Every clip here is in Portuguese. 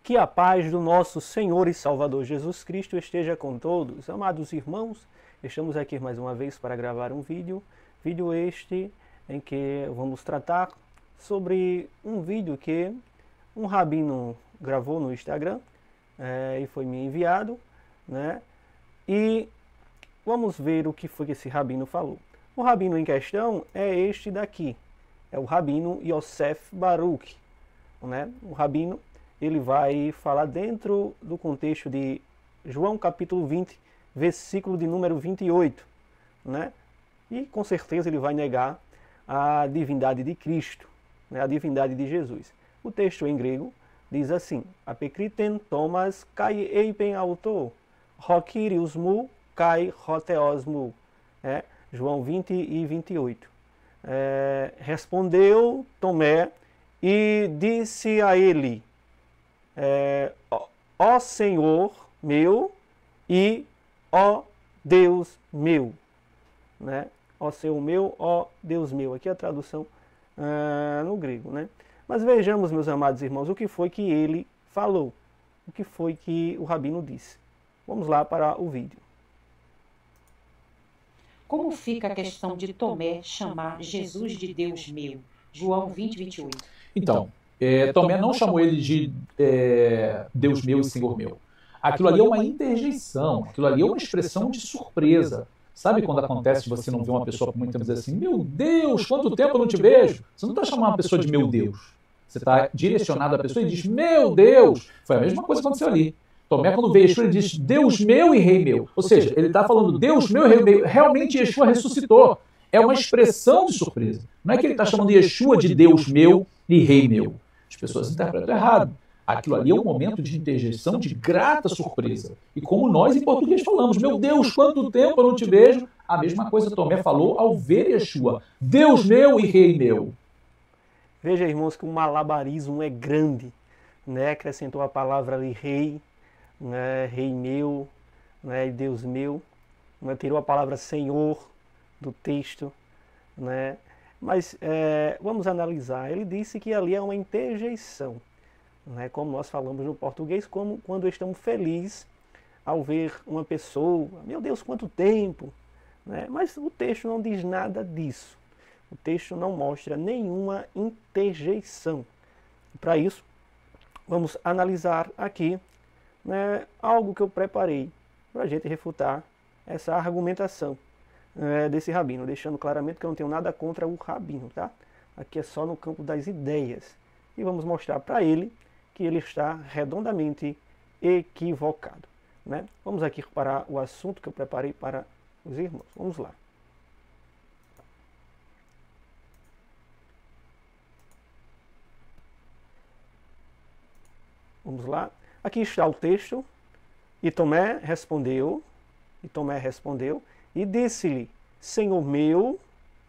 Que a paz do nosso Senhor e Salvador Jesus Cristo esteja com todos. Amados irmãos, estamos aqui mais uma vez para gravar um vídeo este em que vamos tratar sobre um vídeo que um rabino gravou no Instagram e foi me enviado, né? E vamos ver o que foi que esse rabino falou. O rabino em questão é este daqui, é o rabino Yosef Baruch, né? O rabino, ele vai falar dentro do contexto de João capítulo 20, versículo de número 28, né? E com certeza ele vai negar a divindade de Cristo, né? A divindade de Jesus. O texto em grego diz assim: Apekriten Thomas kai eipen auto, rokirius mu kai roteos mu. João 20 e 28. Respondeu Tomé e disse a ele: ó Senhor meu e ó Deus meu, né? Ó Senhor meu, ó Deus meu. Aqui é a tradução no grego, né? Mas vejamos, meus amados irmãos, o que foi que ele falou, o que foi que o rabino disse. Vamos lá para o vídeo. Como fica a questão de Tomé chamar Jesus de Deus meu? João 20, 28. Então, Tomé não chamou ele de Deus meu e Senhor meu. Aquilo ali é uma interjeição, aquilo ali é uma expressão de surpresa. Sabe quando acontece de você não ver uma pessoa por muito tempo e dizer assim: meu Deus, quanto tempo eu não te vejo? Você não está chamando uma pessoa de meu Deus. Você está direcionado à pessoa e diz: meu Deus. Foi a mesma coisa que aconteceu ali. Tomé, quando veio Yeshua, ele diz: Deus meu e Rei meu. Ou seja, ele está falando Deus meu e Rei meu. Realmente Yeshua ressuscitou. É uma expressão de surpresa. Não é que ele está chamando Yeshua de Deus meu e Rei meu. As pessoas interpretam errado. Aquilo ali é um momento de interjeição, de grata surpresa. E como nós em português falamos: meu Deus, quanto tempo eu não te vejo. A mesma coisa Tomé falou ao ver Yeshua: Deus meu e Rei meu. Veja, irmãos, que o malabarismo é grande, né? Acrescentou a palavra ali Rei, né? Rei meu, né? Deus meu, né? Tirou a palavra Senhor do texto, né? Mas vamos analisar. Ele disse que ali é uma interjeição, né? Como nós falamos no português, como quando estamos felizes ao ver uma pessoa. Meu Deus, quanto tempo! Né? Mas o texto não diz nada disso. O texto não mostra nenhuma interjeição. Para isso, vamos analisar aqui, né, algo que eu preparei para a gente refutar essa argumentação desse rabino, deixando claramente que eu não tenho nada contra o rabino, tá? Aqui é só no campo das ideias. E vamos mostrar para ele que ele está redondamente equivocado, né? Vamos aqui para o assunto que eu preparei para os irmãos. Vamos lá. Vamos lá. Aqui está o texto. E Tomé respondeu, e disse-lhe: Senhor meu,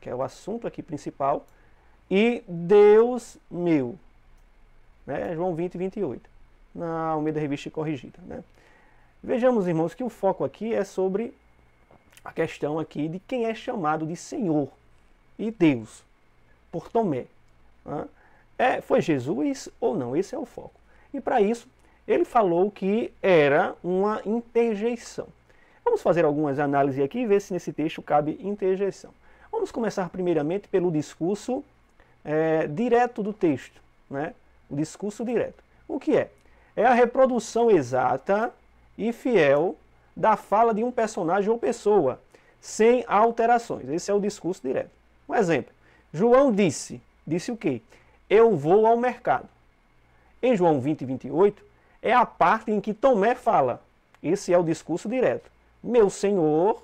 que é o assunto aqui principal, e Deus meu. Né? João 20, 28. Na Almeida Revista Corrigida. Né? Vejamos, irmãos, que o foco aqui é sobre a questão aqui de quem é chamado de Senhor e Deus por Tomé. Né? Foi Jesus ou não? Esse é o foco. E para isso, ele falou que era uma interjeição. Vamos fazer algumas análises aqui e ver se nesse texto cabe interjeição. Vamos começar primeiramente pelo discurso direto do texto, né? O discurso direto. O que é? É a reprodução exata e fiel da fala de um personagem ou pessoa, sem alterações. Esse é o discurso direto. Um exemplo. João disse o quê? Eu vou ao mercado. Em João 20, 28, é a parte em que Tomé fala. Esse é o discurso direto. Meu Senhor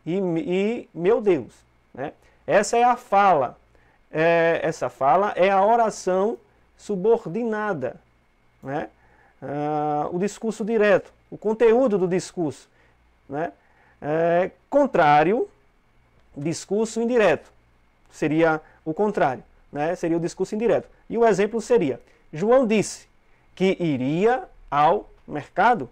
e meu Deus. Né? Essa é a fala. Essa fala é a oração subordinada. Né? O discurso direto, o conteúdo do discurso. Né? Contrário, discurso indireto. Seria o contrário. Né? Seria o discurso indireto. E o exemplo seria: João disse que iria ao mercado.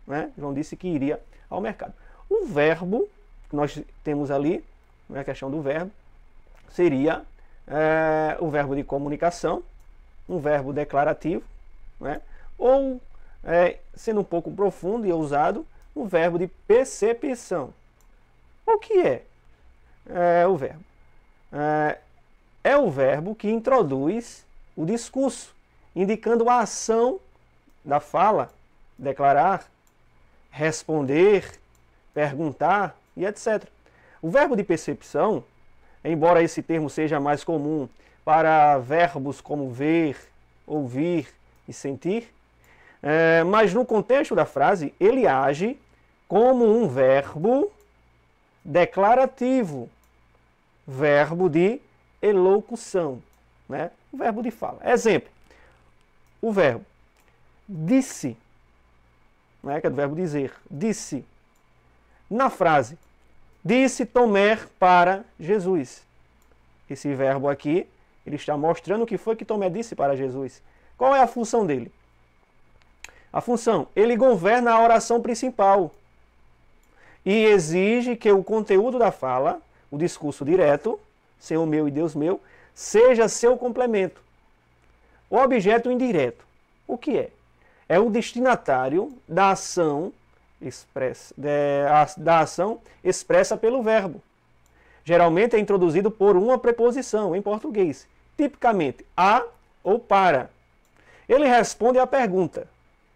Né? João disse que iria ao mercado. O verbo que nós temos ali, a questão do verbo, seria o verbo de comunicação, um verbo declarativo, né? Ou sendo um pouco profundo e ousado, o verbo de percepção. O que é o verbo? É o verbo que introduz o discurso, indicando a ação da fala, declarar, responder, perguntar e etc. O verbo de percepção, embora esse termo seja mais comum para verbos como ver, ouvir e sentir, mas no contexto da frase ele age como um verbo declarativo, verbo de elocução, né? O verbo de fala. Exemplo, o verbo disse, né? Que é do verbo dizer, disse. Na frase, disse Tomé para Jesus. Esse verbo aqui, ele está mostrando o que foi que Tomé disse para Jesus. Qual é a função dele? A função, ele governa a oração principal e exige que o conteúdo da fala, o discurso direto, Senhor meu e Deus meu, seja seu complemento. O objeto indireto, o que é? É o destinatário da ação expressa pelo verbo. Geralmente é introduzido por uma preposição em português, tipicamente a ou para. Ele responde à pergunta: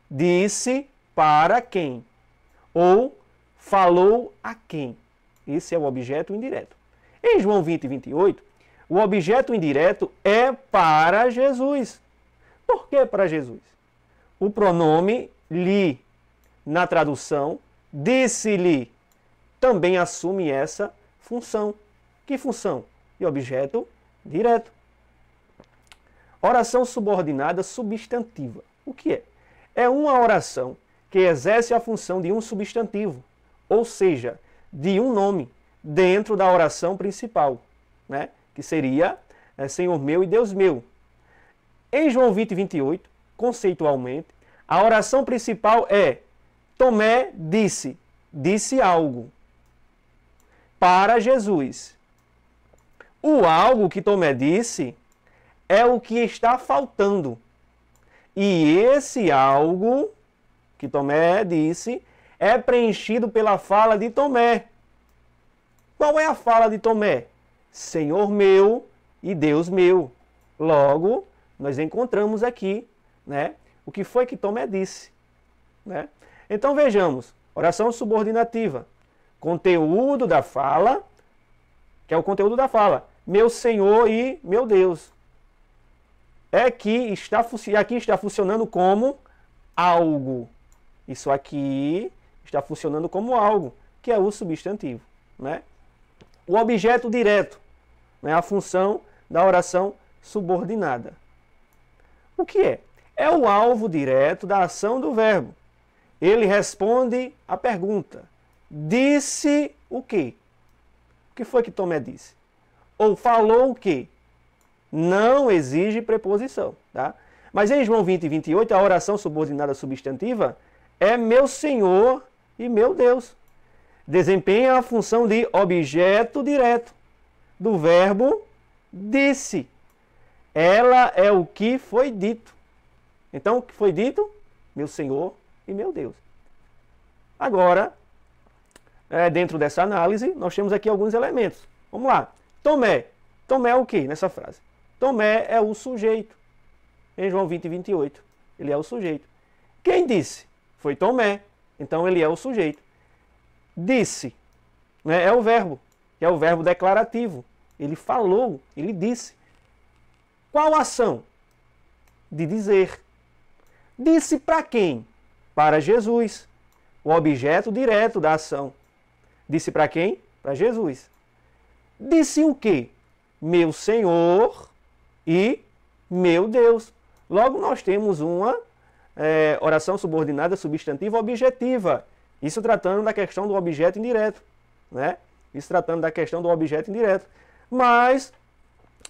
disse para quem? Ou falou a quem? Esse é o objeto indireto. Em João 20, 28, o objeto indireto é para Jesus. Por que para Jesus? O pronome lhe, na tradução, disse-lhe, também assume essa função. Que função? De objeto direto. Oração subordinada substantiva. O que é? É uma oração que exerce a função de um substantivo, ou seja, de um nome, dentro da oração principal, né? Que seria Senhor meu e Deus meu. Em João 20, 28, conceitualmente, a oração principal é Tomé disse algo para Jesus. O algo que Tomé disse é o que está faltando. E esse algo que Tomé disse é preenchido pela fala de Tomé. Qual é a fala de Tomé? Senhor meu e Deus meu. Logo, nós encontramos aqui, né, o que foi que Tomé disse, né? Então vejamos, oração subordinativa, conteúdo da fala, que é o conteúdo da fala, meu Senhor e meu Deus. Aqui está funcionando como algo. Isso aqui está funcionando como algo, que é o substantivo, né? O objeto direto, né, a função da oração subordinada. O que é? É o alvo direto da ação do verbo. Ele responde à pergunta: disse o quê? O que foi que Tomé disse? Ou falou o quê? Não exige preposição, tá? Mas em João 20 e 28, a oração subordinada substantiva é meu Senhor e meu Deus. Desempenha a função de objeto direto do verbo disse. Ela é o que foi dito. Então, o que foi dito? Meu Senhor e meu Deus. Agora, dentro dessa análise, nós temos aqui alguns elementos. Vamos lá. Tomé. Tomé é o que nessa frase? Tomé é o sujeito. Em João 20 e 28, ele é o sujeito. Quem disse? Foi Tomé. Então, ele é o sujeito. Disse, né, é o verbo, que é o verbo declarativo. Ele falou, ele disse. Qual ação? De dizer. Disse para quem? Para Jesus. O objeto direto da ação. Disse para quem? Para Jesus. Disse o quê? Meu Senhor e meu Deus. Logo, nós temos uma oração subordinada substantiva objetiva. Isso tratando da questão do objeto indireto, né? Isso tratando da questão do objeto indireto. Mas,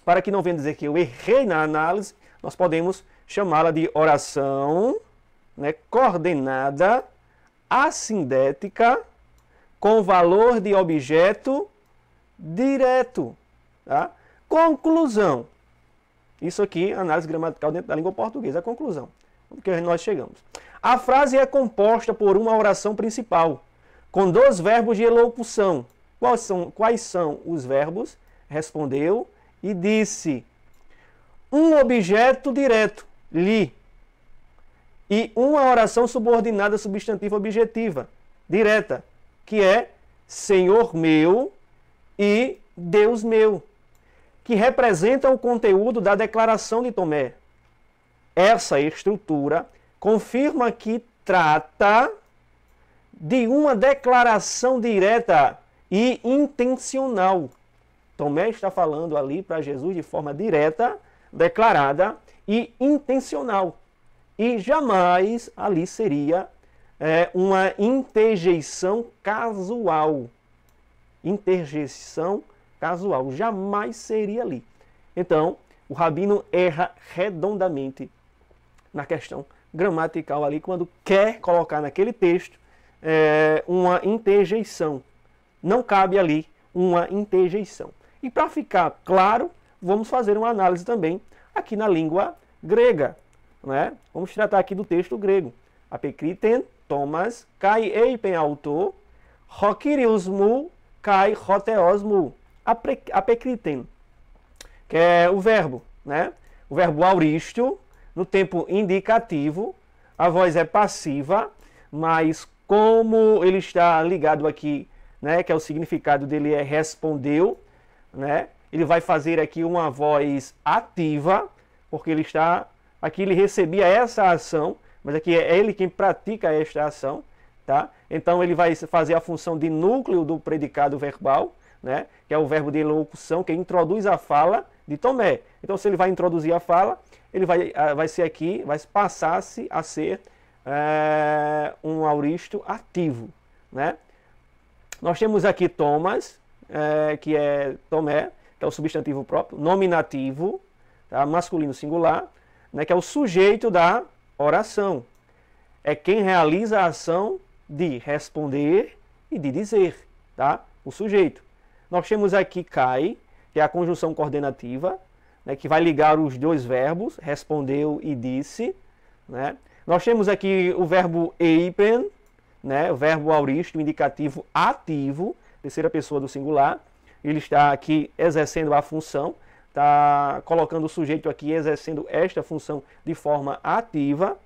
para que não venha dizer que eu errei na análise, nós podemos chamá-la de oração, né, coordenada, assindética, com valor de objeto direto. Tá? Conclusão. Isso aqui, análise gramatical dentro da língua portuguesa. A conclusão. que nós chegamos. A frase é composta por uma oração principal, com 2 verbos de elocução. Quais são os verbos? Respondeu e disse. Um objeto direto, li. E uma oração subordinada substantiva objetiva, direta, que é Senhor meu e Deus meu, que representa o conteúdo da declaração de Tomé. Essa estrutura confirma que trata de uma declaração direta e intencional. Tomé está falando ali para Jesus de forma direta, declarada e intencional. E jamais ali seria uma interjeição casual. Interjeição casual. Jamais seria ali. Então, o rabino erra redondamente na questão gramatical ali, quando quer colocar naquele texto uma interjeição. Não cabe ali uma interjeição. E para ficar claro, vamos fazer uma análise também aqui na língua grega. Né? Vamos tratar aqui do texto grego. Apekriten, Thomas, kai eipen auto, hokiriusmu, kai hoteosmu. Apekriten, que é o verbo, né? O verbo auristo, no tempo indicativo, a voz é passiva, mas como ele está ligado aqui, né, que é o significado dele é respondeu, né? Ele vai fazer aqui uma voz ativa, porque ele está aqui, ele recebia essa ação, mas aqui é ele quem pratica esta ação, tá? Então ele vai fazer a função de núcleo do predicado verbal, né? Que é o verbo de elocução, que introduz a fala de Tomé. Então, se ele vai introduzir a fala, ele vai ser aqui, vai passar-se a ser um auristo ativo, né? Nós temos aqui Thomas, que é Tomé, que é o substantivo próprio, nominativo, tá? Masculino singular, né? Que é o sujeito da oração. É quem realiza a ação de responder e de dizer, tá? O sujeito. Nós temos aqui Kai, que é a conjunção coordenativa, né, que vai ligar os 2 verbos, respondeu e disse. Né? Nós temos aqui o verbo eipen, né, o verbo auristo, indicativo ativo, terceira pessoa do singular. Ele está aqui exercendo a função, está colocando o sujeito aqui exercendo esta função de forma ativa.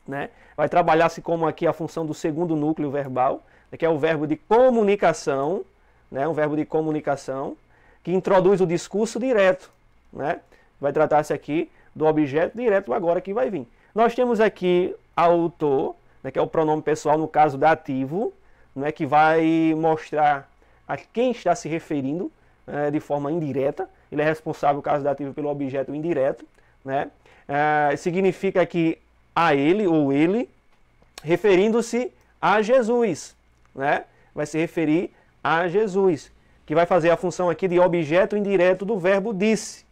Né? Vai trabalhar-se como aqui a função do segundo núcleo verbal, que é o verbo de comunicação, né? Um verbo de comunicação, que introduz o discurso direto. Né? Vai tratar-se aqui do objeto direto agora que vai vir. Nós temos aqui autor, né, que é o pronome pessoal, no caso dativo, né, que vai mostrar a quem está se referindo de forma indireta. Ele é responsável, no caso dativo, pelo objeto indireto. Né? Significa aqui a ele ou ele, referindo-se a Jesus. Né? Vai se referir a Jesus, que vai fazer a função aqui de objeto indireto do verbo disse.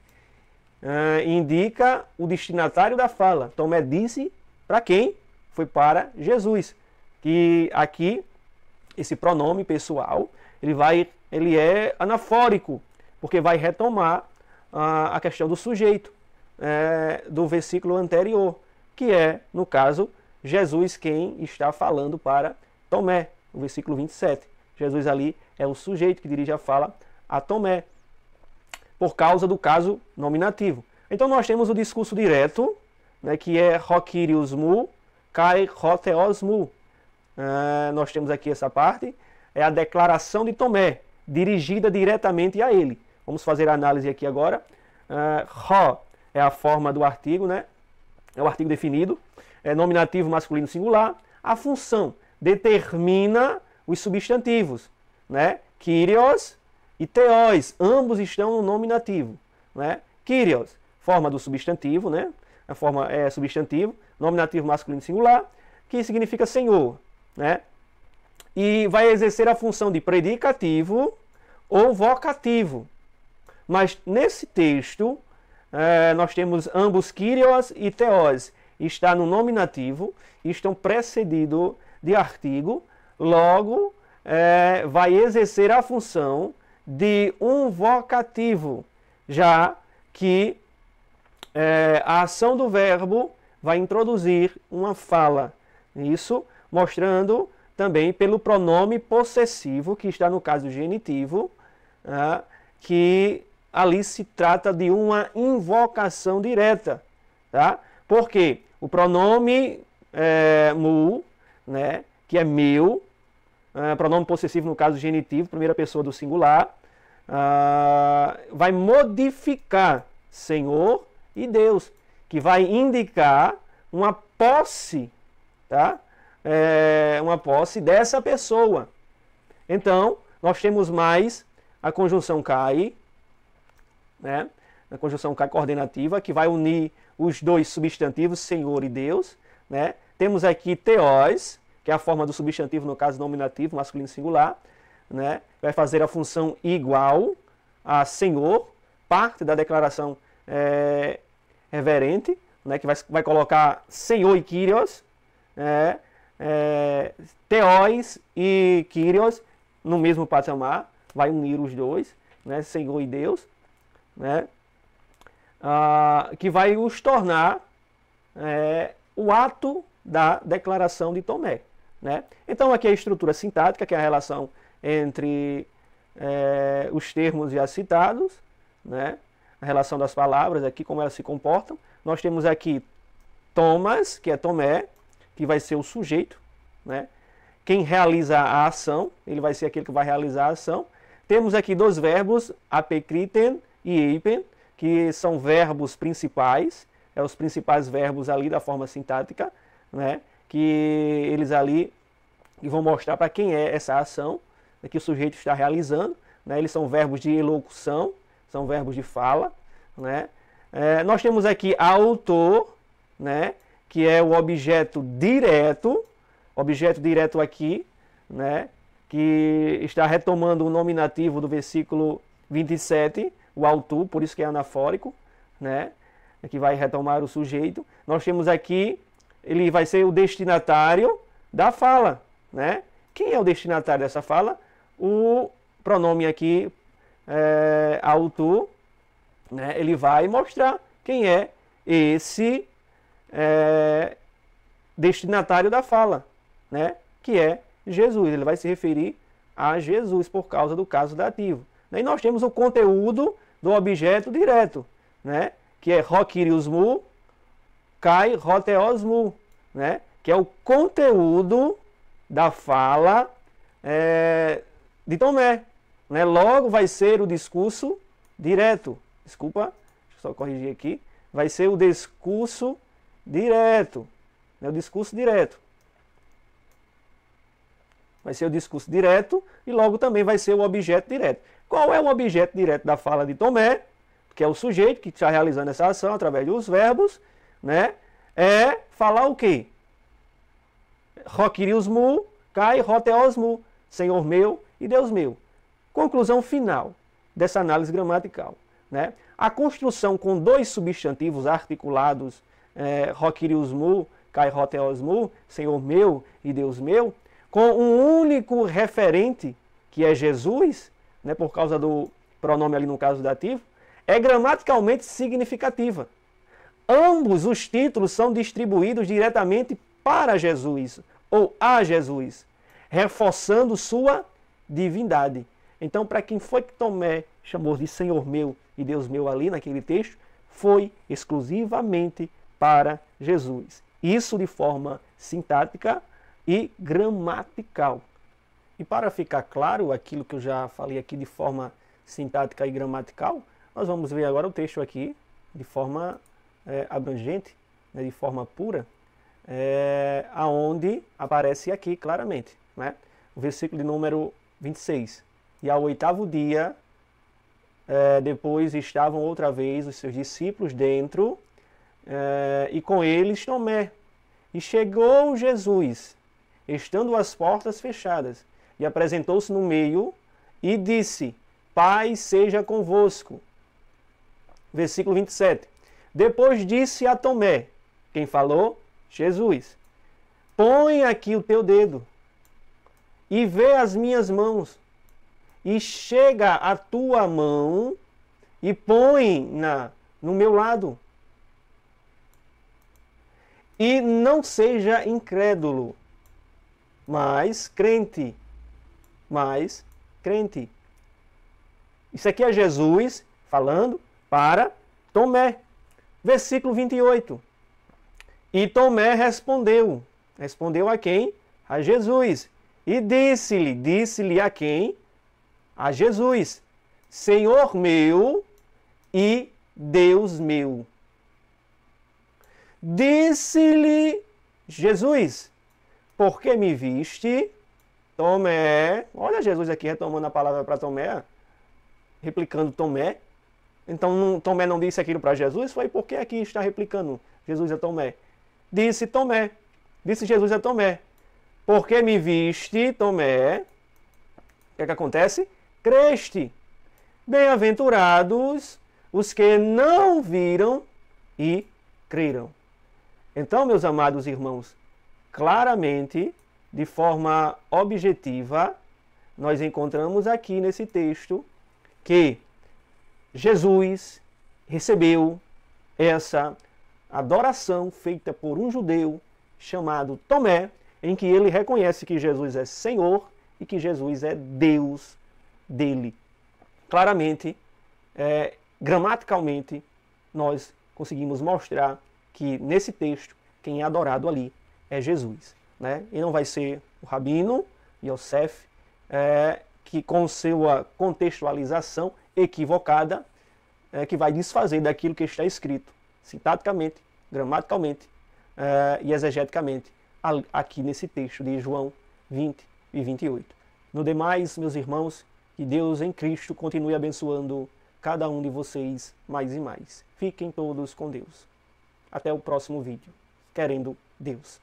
Indica o destinatário da fala. Tomé disse para quem? Foi para Jesus. Que aqui, esse pronome pessoal, ele é anafórico, porque vai retomar a questão do sujeito do versículo anterior, que é, no caso, Jesus quem está falando para Tomé, no versículo 27. Jesus ali é o sujeito que dirige a fala a Tomé, por causa do caso nominativo. Então nós temos o discurso direto, né, que é hokiriusmu, kai hoteosmu. Nós temos aqui essa parte, é a declaração de Tomé, dirigida diretamente a ele. Vamos fazer a análise aqui agora. Ho é a forma do artigo, né? É o artigo definido, é nominativo masculino singular. A função determina os substantivos, né? Kyrios e theos, ambos estão no nominativo, né? Kyrios, forma do substantivo, né? A forma é substantivo, nominativo masculino singular, que significa senhor, né? E vai exercer a função de predicativo ou vocativo. Mas nesse texto, nós temos ambos Kyrios e theos, está no nominativo, estão precedidos de artigo, logo vai exercer a função de um vocativo, já que a ação do verbo vai introduzir uma fala. Isso mostrando também pelo pronome possessivo, que está no caso genitivo, que ali se trata de uma invocação direta. Tá? Porque o pronome mu, né, que é meu, pronome possessivo no caso genitivo, primeira pessoa do singular, vai modificar Senhor e Deus, que vai indicar uma posse, tá? Uma posse dessa pessoa. Então, nós temos mais a conjunção cai, né? A conjunção cai coordenativa, que vai unir os dois substantivos, Senhor e Deus, né? Temos aqui teós, que é a forma do substantivo, no caso nominativo, masculino singular, né? Vai fazer a função igual a Senhor, parte da declaração reverente, né? Que vai colocar Senhor e Kyrios, teós e Kyrios no mesmo patamar, vai unir os dois, né? Senhor e Deus, né? Que vai os tornar o ato da declaração de Tomé. Né? Então aqui a estrutura sintática, que é a relação entre os termos já citados, né? A relação das palavras aqui, como elas se comportam. Nós temos aqui Thomas, que é Tomé, que vai ser o sujeito, né? Quem realiza a ação, ele vai ser aquele que vai realizar a ação. Temos aqui dois verbos, apekriten e eipen, que são verbos principais, os principais verbos ali da forma sintática, né? Que eles ali vão mostrar para quem é essa ação que o sujeito está realizando, né? Eles são verbos de elocução, são verbos de fala, né? Nós temos aqui autor, né? Que é o objeto direto aqui, né? Que está retomando o nominativo do versículo 27, o autor, por isso que é anafórico, né? Que vai retomar o sujeito. Nós temos aqui, ele vai ser o destinatário da fala, né? Quem é o destinatário dessa fala? O pronome aqui, autor, né? Ele vai mostrar quem é esse destinatário da fala, né? Que é Jesus. Ele vai se referir a Jesus por causa do caso dativo. E nós temos o conteúdo do objeto direto, né? Que é ho kyrios mu, kai ho theos mu, né? Que é o conteúdo da fala de Tomé, né? Logo vai ser o discurso direto. Desculpa, deixa eu só corrigir aqui. Vai ser o discurso direto, né? O discurso direto. Vai ser o discurso direto e logo também vai ser o objeto direto. Qual é o objeto direto da fala de Tomé? Que é o sujeito que está realizando essa ação através dos verbos, né? É falar o quê? Ho kyrios mu, kai ho theos mu, Senhor meu e Deus meu. Conclusão final dessa análise gramatical, né? A construção com dois substantivos articulados, ho kyrios mu, kai ho theos mu, Senhor meu e Deus meu, com um único referente, que é Jesus, né, por causa do pronome ali no caso dativo, é gramaticalmente significativa. Ambos os títulos são distribuídos diretamente para Jesus, ou a Jesus, reforçando sua divindade. Então, para quem foi que Tomé chamou de Senhor meu e Deus meu ali naquele texto, foi exclusivamente para Jesus. Isso de forma sintática e gramatical. E para ficar claro aquilo que eu já falei aqui de forma sintática e gramatical, nós vamos ver agora o texto aqui de forma abrangente, né, de forma pura, aonde aparece aqui claramente, né, o versículo de número 26. E ao 8º dia, depois estavam outra vez os seus discípulos dentro, e com eles Tomé. E chegou Jesus, estando as portas fechadas, e apresentou-se no meio e disse: Paz seja convosco. Versículo 27. Depois disse a Tomé, quem falou? Jesus. Põe aqui o teu dedo e vê as minhas mãos, e chega a tua mão e põe-na no meu lado. e não seja incrédulo, mas crente. Mas crente. Isso aqui é Jesus falando para Tomé. Versículo 28. E Tomé respondeu. Respondeu a quem? A Jesus. E disse-lhe a quem? A Jesus. Senhor meu e Deus meu. Disse-lhe Jesus, porque me viste, Tomé. Olha Jesus aqui retomando a palavra para Tomé, replicando Tomé. Então Tomé não disse aquilo para Jesus, foi porque aqui está replicando Jesus a Tomé. Disse Tomé, disse Jesus a Tomé, porque me viste, Tomé. O que é que acontece? Creste. Bem-aventurados os que não viram e creram. Então, meus amados irmãos, claramente, de forma objetiva, nós encontramos aqui nesse texto que Jesus recebeu essa adoração feita por um judeu chamado Tomé, em que ele reconhece que Jesus é Senhor e que Jesus é Deus dele. Claramente, gramaticalmente, nós conseguimos mostrar que nesse texto, quem é adorado ali é Jesus, né? E não vai ser o Rabino Yosef, que com sua contextualização equivocada, que vai desfazer daquilo que está escrito, sintaticamente, gramaticalmente e exegeticamente, aqui nesse texto de João 20 e 28. No demais, meus irmãos, que Deus em Cristo continue abençoando cada um de vocês mais e mais. Fiquem todos com Deus. Até o próximo vídeo, querendo Deus.